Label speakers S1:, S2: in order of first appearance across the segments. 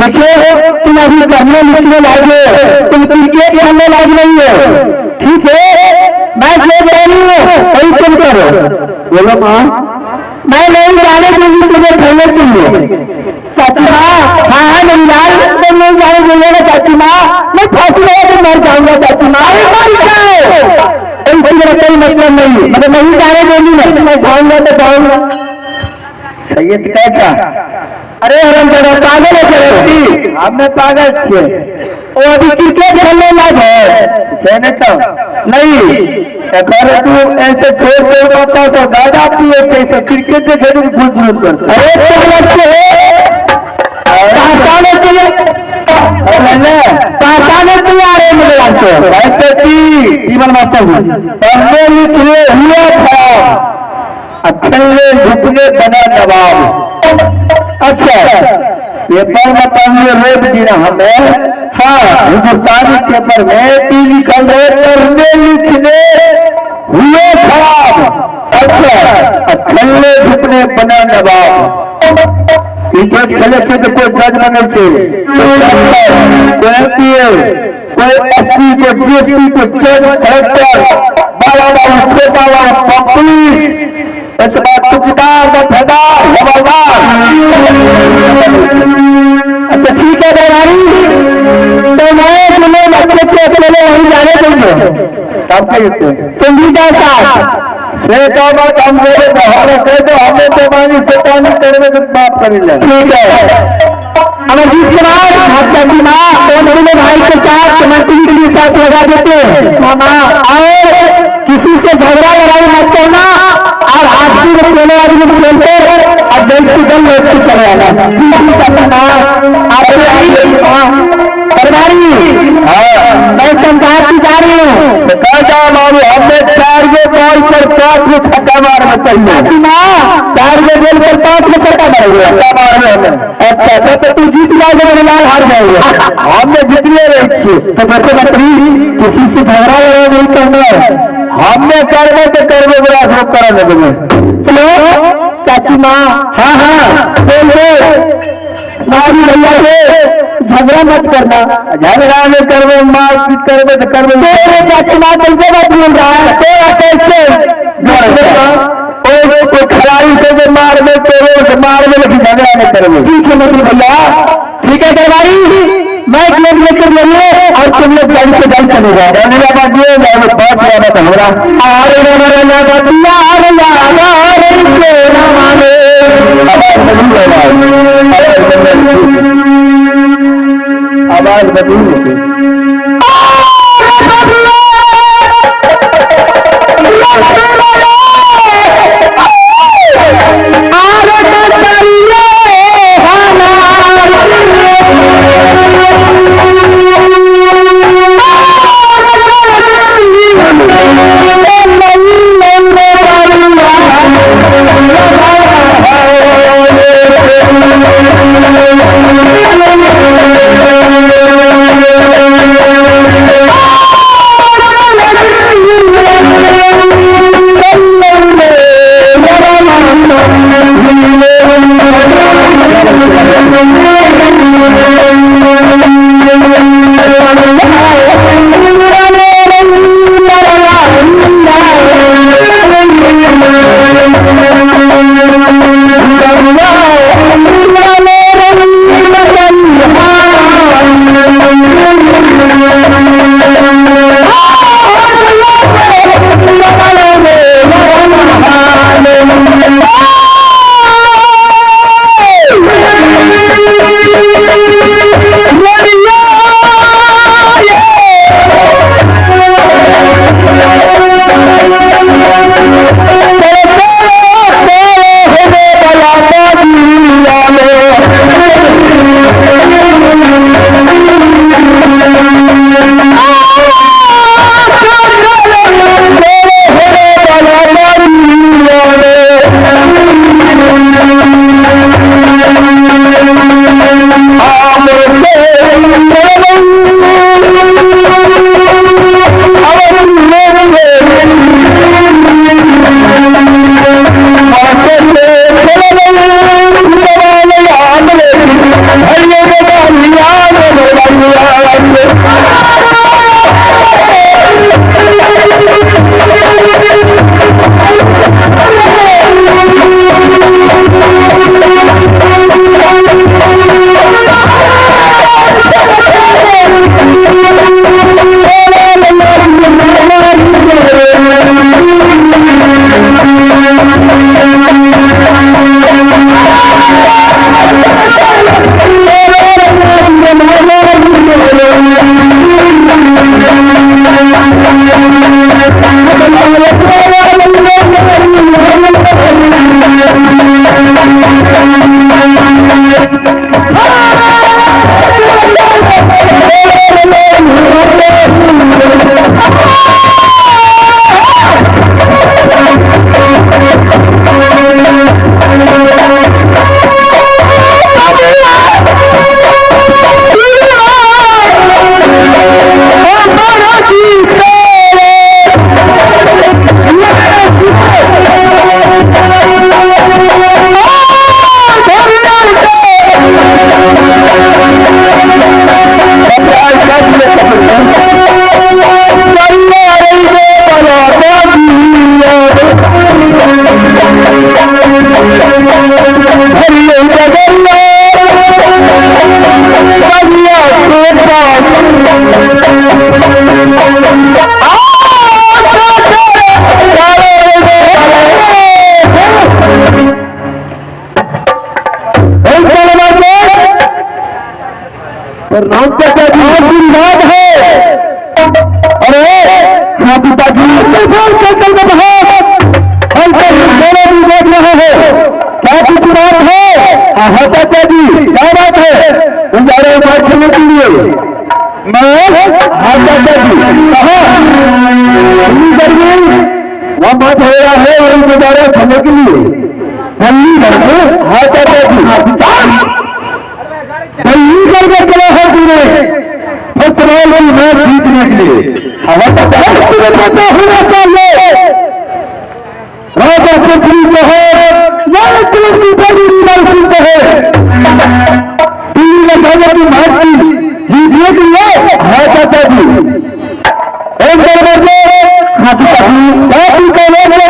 S1: देखिए तुम अभी पढ़ने लिखने लागे, तुम क्रिकेट खेलने लाग नहीं हो, ठीक है? मैं सोच रही हूँ वही तुम करो। बोलो माँ, मैं नहीं जाने दूंगी तुम्हें खेलने के लिए। चाची माँ, हाँ हाँ नहीं जाने दूंगा चाची माँ, मैं फांसी लगा के मर जाऊंगा चाची माँ। इससे मेरा कोई मतलब नहीं, मतलब नहीं जाने देंगी, मैं जाऊंगा तो जाऊंगा। सही कैसा? अरे हरम जरा पागल है, आपने पागल छे वो अभी क्रिकेट खेलने लाग है नहीं तू ऐसे छोड़ दे पाता तो दादा पिए कैसे क्रिकेट से खेलने की भूल जरूरत करता। अकेले झुकने बना नवाब। अच्छा पेपर में पढ़ने रोज दिना हमें, हाँ हिंदुस्तानी पेपर में टीवी कल पढ़ने लिखने हुए खराब। अच्छा अकेले झुकने बना नवाब। क्रिकेट खेले से तो कोई जज बने कोई एसपी को डीएसपी को जज कलेक्टर बड़ा छोटा बड़ा पुलिस इस बात ठेकेदार हवलदार। अच्छा ठीक है दरबारी, तो मैं तुम्हें अच्छे से अकेले वहीं जाने देंगे। तब तुम भी जाओ साथ से हम मेरे तो हमें तो मानी शैतानी करने की बात करेंगे। ठीक है अमरजीत कुमार चाची माँ तो मेरे भाई के साथ मंत्री के लिए साथ लगा देते हैं मामा, और किसी से झगड़ा लड़ाई मत करना, और आदमी में खेलने वाली में खेलते और जल्द से जल्द लेते चले आना। मैं संसार की जा रही हूँ, हमने 4 बॉल पर 5 में छक्का मारना चाहिए। 4 बॉल पर 5 में छक्का मारेंगे। अच्छा तो तू जीत जाओगे, मेरे लाल हार जाएंगे। हमने जीतने रही तो बच्चे बकरी किसी से झगड़ा लड़ा नहीं करना है, हमने करवे तो करवे बड़ा सब करा देंगे। चलो चाची माँ, हाँ हाँ मारी भैया से झगड़ा मत करना, झगड़ा में करवे मारपीट करवे तो करवे। चाची माँ कैसे बात बोल रहा है? कोई खिलाड़ी से जो मार में तेरे मार में लेकिन झगड़ा नहीं करवे। ठीक है मंत्री भैया, ठीक है दरबारी, मैं लोग लेकर जाइए और तुम लोग जल्द से जल्द चले जाओ। बहुत ज्यादा झगड़ा आवाज बदली मैं हाँ चाचा जी कहा वह बात हो रहा है वही गुजारा खाने के लिए दिल्ली घर में हाँ चाचा जी दिल्ली घर में चला है तूने फुटबॉल मैच जीतने के लिए हवा होना चाहिए राजा को ठीक है की मैच की जीतने के लिए हाँ चाचा जी एक दरवाजे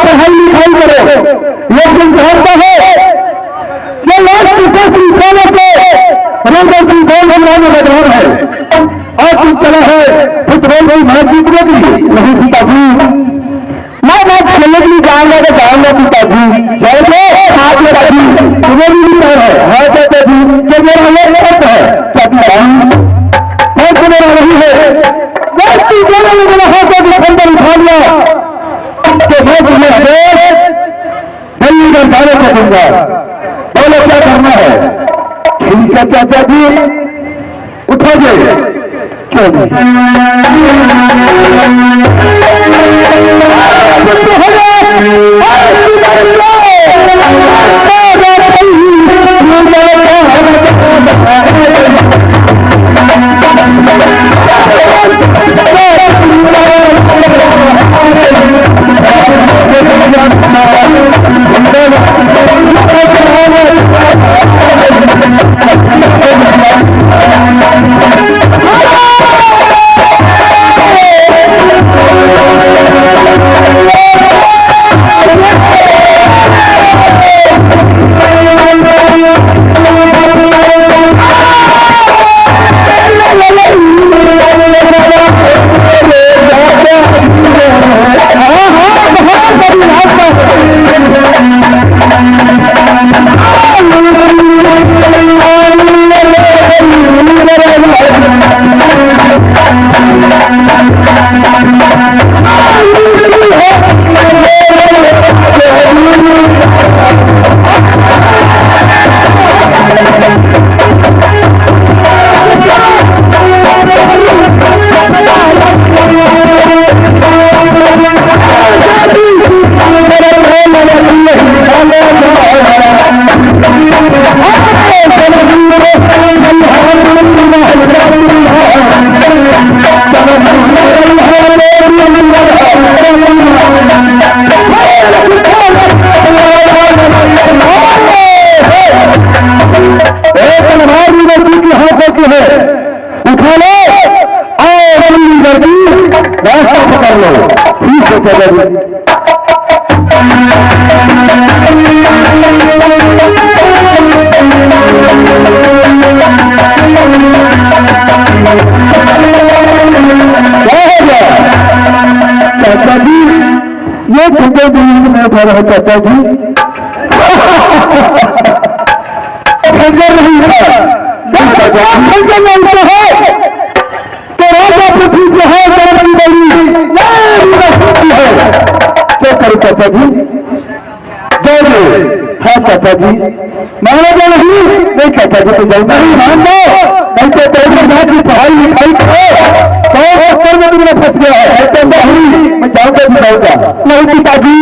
S1: पढ़ाई लिखाई करो लेकिन जानता है कि लास्ट सीखने से रंगल सिंह मैदान है और तुम चला है फुटबॉल की मैच जीतने के लिए नहीं पिताजी मैं मैच खेलने के लिए जाऊंगा तो जाऊंगा पिताजी जाएंगे साथ में राजी तुम्हें भी है हाँ चाचा जी ये मेरा लक्ष्य है क्या पिताजी मैं तुम्हें नहीं है अंदर उठा लिया उसके बाद तुम्हें दिल्ली में जाने को दूंगा बोलो क्या करना है ठीक है चाचा जी उठोगे क्यों उठा लो और रास्ता पकड़ लो ठीक है चाचा जी चाचा जी ये छोटे दिन में उठा रहा चाचा जी नहीं है तो राजा पृथ्वी जो है क्या करो चाचा जी जाओगे हाँ चाचा जी मानोगे नहीं चाचा जी तो जाऊंगा नहीं मान लो ऐसे की पढ़ाई लिखाई करो में तुमने फंस गया है ऐसे नहीं मैं जाऊंगा भी जाऊंगा नहीं पिताजी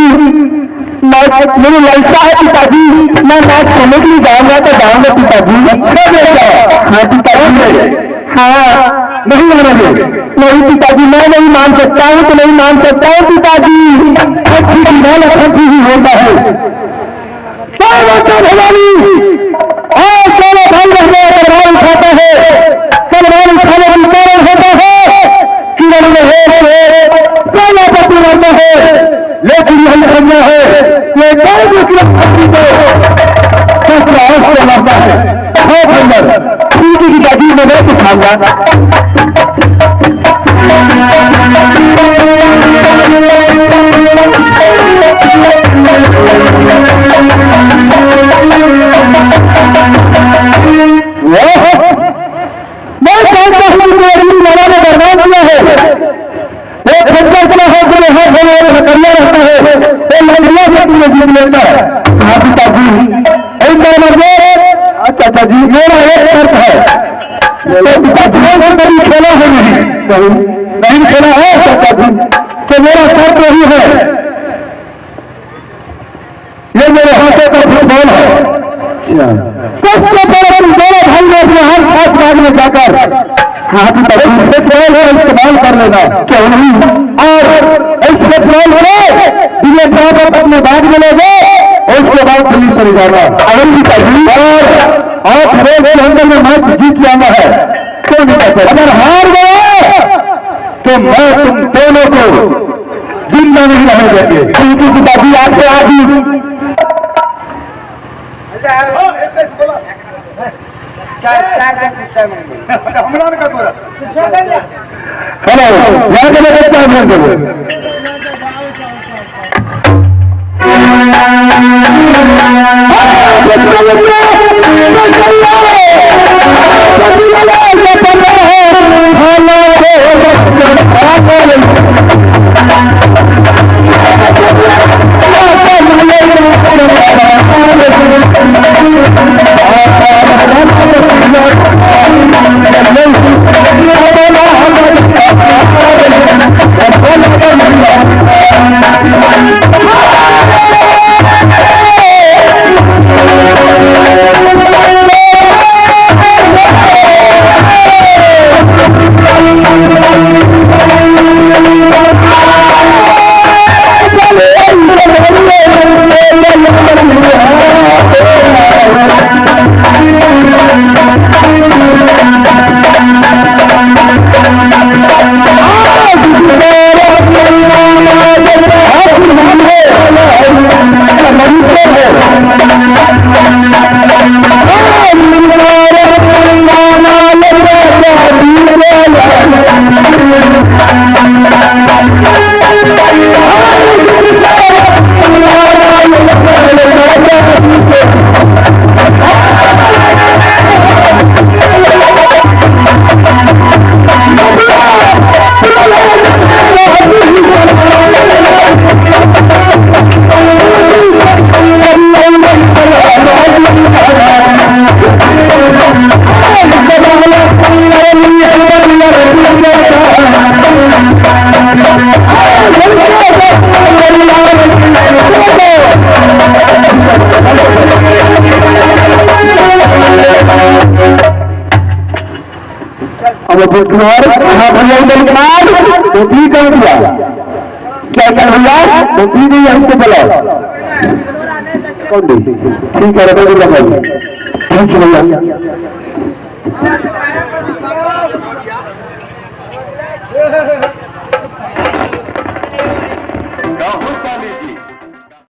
S1: मेरी लालसा है पिताजी मैं मैच खेलने के लिए जाऊंगा तो जाऊंगा पिताजी अच्छा बेटा हाँ पिताजी हाँ नहीं मानोगे नहीं पिताजी मैं नहीं मान सकता हूँ तो नहीं मान सकता हूँ पिताजी ही होता है और चलो भाई तलवार उठाता है तलवार उठाने का कारण होता है किरण में सेनापति बनना है लेकिन यही समझा है ये लगता है ठीक है पिताजी मैं नहीं सिखाऊंगा मैं चाहता हूँ कि अपनी लड़ा ने बर्बाद किया है एक खच्चर का है जो यहाँ हकरिया रहता है वो लंडिया से तुम्हें जीत लेता है हाँ पिताजी चाचा जी मेरा एक शर्त है तो पिताजी कभी खेला है नहीं नहीं खेला है चाचा जी, तो मेरा शर्त यही है, ये मेरे हाथों का फुटबॉल है। सबसे पहले तुम दोनों भाई ने अपने हर खास बाग में जाकर हाथ पेट्रोल है इस्तेमाल कर लेना, क्यों नहीं? और इस पेट्रोल को दिल्ली ड्राइवर अपने बाग में ले गए और उसके बाद दिल्ली चले जाना। और आप रेल अंदर में मैच जीत जाना है, क्यों नहीं कहते? अगर हार गए तो मैं तुम दोनों को जिंदा नहीं रहने देंगे। क्योंकि पिताजी आपसे आदि हेलो यहाँ के लिए बच्चा मिल गए तो ठीक कर दिया, क्या कर भैया तो ठीक है हमको बोला कौन दी ठीक है भैया, थैंक यू भैया।